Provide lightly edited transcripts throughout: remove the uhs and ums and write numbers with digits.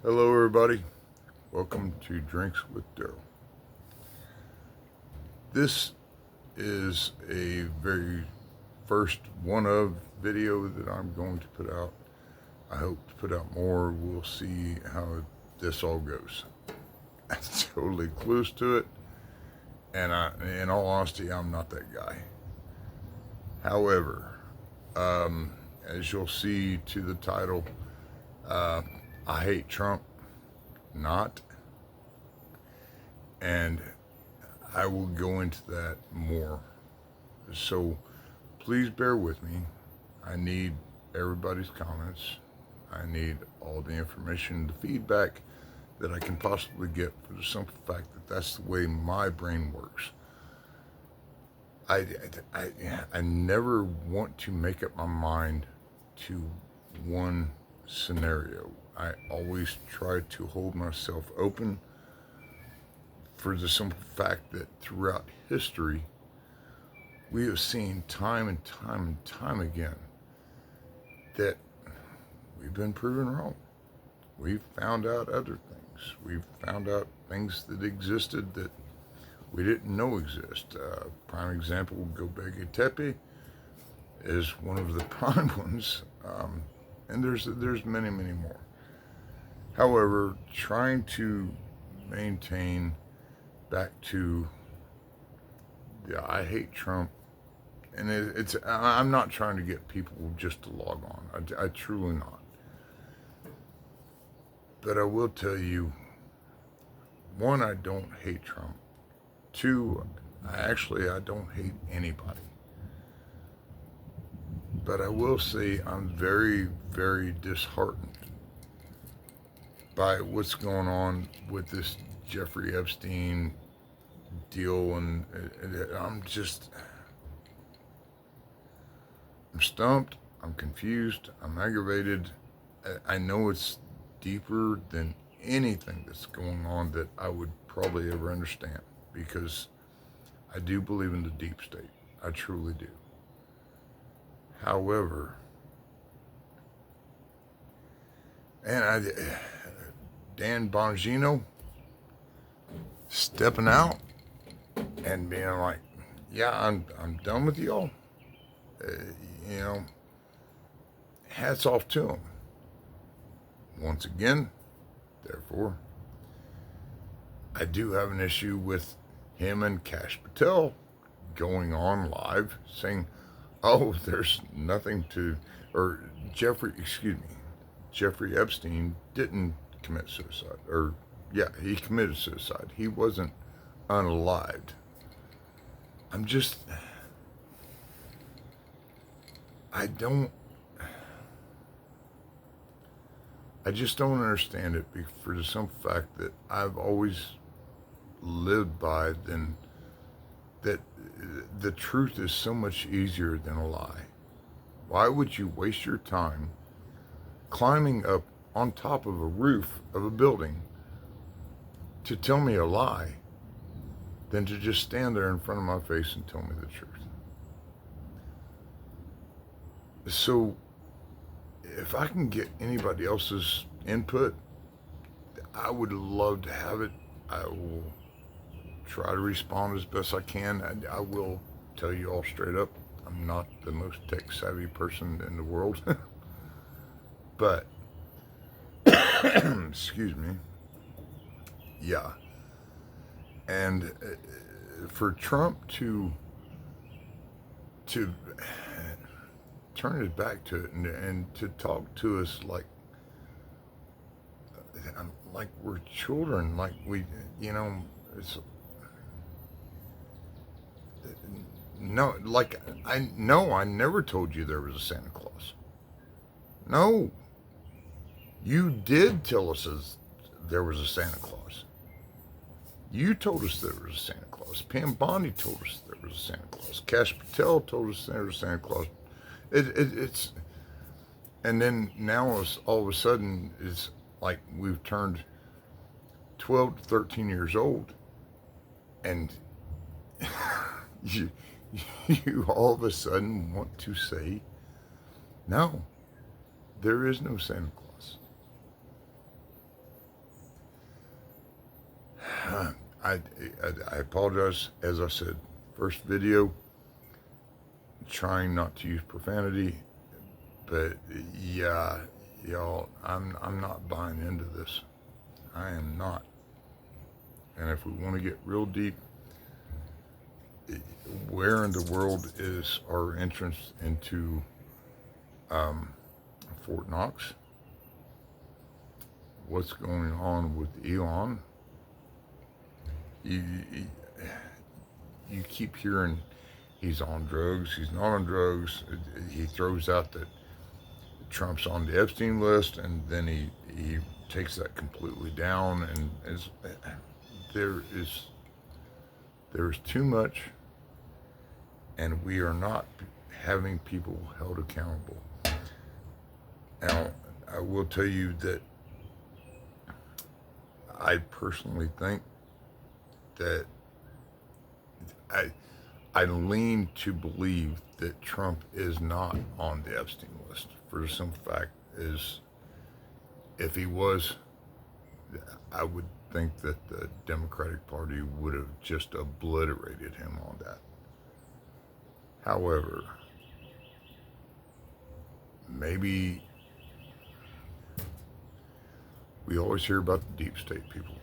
Hello, everybody. Welcome to Drinks with Daryl. This is a very first one of video that I'm going to put out. I hope to put out more. We'll see how this all goes. I'm totally clueless to it, and in all honesty, I'm not that guy. However, as you'll see to the title, uh, I hate Trump, not, and I will go into that more. So please bear with me. I need everybody's comments. I need all the information, the feedback that I can possibly get, for the simple fact that that's the way my brain works. I never want to make up my mind to one scenario. I always try to hold myself open, for the simple fact that throughout history, we have seen time and time and time again that we've been proven wrong. We've found out other things. We've found out things that existed that we didn't know exist. Prime example, Gobekli Tepe is one of the prime ones, and there's many, many more. However, trying to maintain back to the I hate Trump, and I'm not trying to get people just to log on. I truly not. But I will tell you, one, I don't hate Trump. Two, I don't hate anybody. But I will say I'm very, very disheartened by what's going on with this Jeffrey Epstein deal, and I'm stumped, I'm confused, I'm aggravated. I know it's deeper than anything that's going on that I would probably ever understand, because I do believe in the deep state. I truly do. However, Dan Bongino stepping out and being like, "Yeah, I'm done with y'all." Uh, you know, hats off to him. Once again, therefore, I do have an issue with him and Kash Patel going on live saying, "Oh, there's nothing to," or Jeffrey Epstein didn't commit suicide, or yeah, he committed suicide. He wasn't unalived. I'm just, I don't, I just don't understand it, for the simple fact that I've always lived by then that the truth is so much easier than a lie. Why would you waste your time climbing up on top of a roof of a building to tell me a lie than to just stand there in front of my face and tell me the truth? So if I can get anybody else's input, I would love to have it. I will try to respond as best I can. I will tell you all straight up, I'm not the most tech savvy person in the world. But, excuse me, yeah. And for Trump to turn his back to it, and to talk to us like we're children, like it's no, like I never told you there was a Santa Claus. No, you did tell us there was a Santa Claus. You told us there was a Santa Claus. Pam Bondi told us there was a Santa Claus. Kash Patel told us there was a Santa Claus. It's and then now all of a sudden it's like we've turned 12 to 13 years old, and you you all of a sudden want to say, no, there is no Santa Claus. I apologize. As I said, first video, trying not to use profanity, but yeah, y'all, I'm not buying into this. I am not. And if we want to get real deep, where in the world is our entrance into Fort Knox? What's going on with Elon? You, you, you keep hearing he's on drugs, he's not on drugs. He throws out that Trump's on the Epstein list, and then he takes that completely down. And there's too much, and we are not having people held accountable. Now, I will tell you that I personally think that I lean to believe that Trump is not on the Epstein list, for the simple fact is, if he was, I would think that the Democratic Party would have just obliterated him on that. However, maybe we always hear about the deep state, people.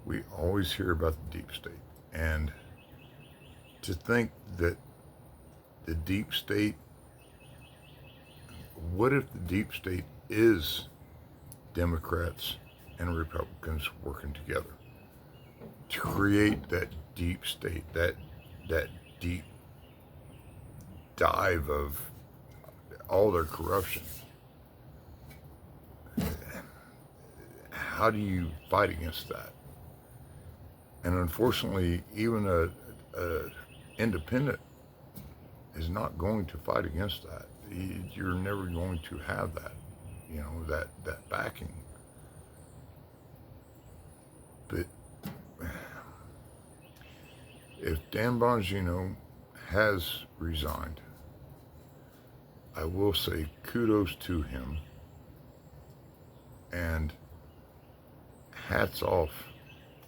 We always hear about the deep state. And to think that the deep state, what if the deep state is Democrats and Republicans working together to create that deep state, that deep dive of all their corruption? How do you fight against that? And unfortunately, even a independent is not going to fight against that. You're never going to have that, that backing. But if Dan Bongino has resigned, I will say kudos to him, and hats off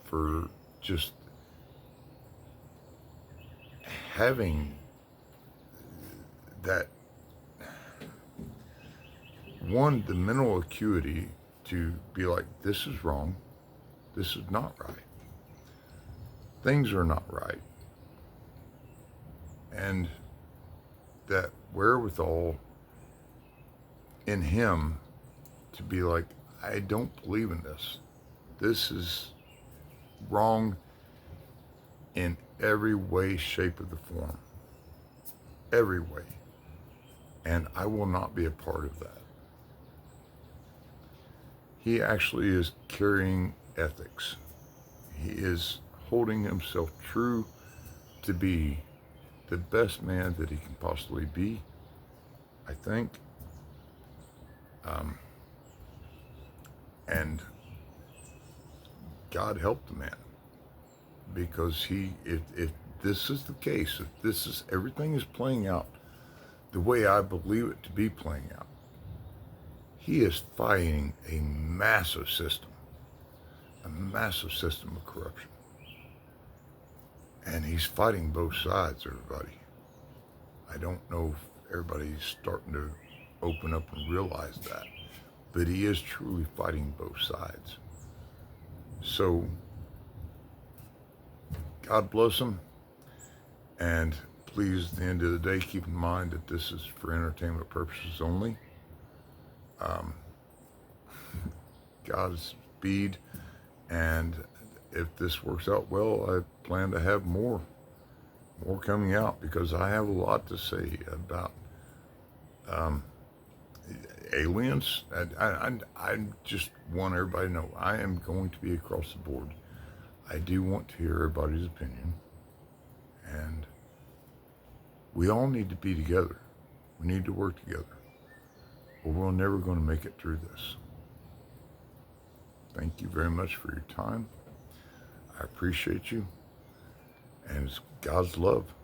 for just having that, one, the mental acuity to be like, this is wrong, this is not right, things are not right, and that wherewithal in him to be like, I don't believe in this. This is wrong in every way, shape, of the form. Every way. And I will not be a part of that. He actually is carrying ethics. He is holding himself true to be the best man that he can possibly be, I think. And God help the man, because if this is the case, if this is, everything is playing out the way I believe it to be playing out, he is fighting a massive system of corruption. And he's fighting both sides, everybody. I don't know if everybody's starting to open up and realize that, but he is truly fighting both sides. So, God bless him, and please, at the end of the day, keep in mind that this is for entertainment purposes only. Godspeed, and if this works out well, I plan to have more coming out, because I have a lot to say about aliens. I just want everybody to know I am going to be across the board. I do want to hear everybody's opinion, and we all need to be together. We need to work together, or we're never going to make it through this. Thank you very much for your time. I appreciate you, and it's God's love.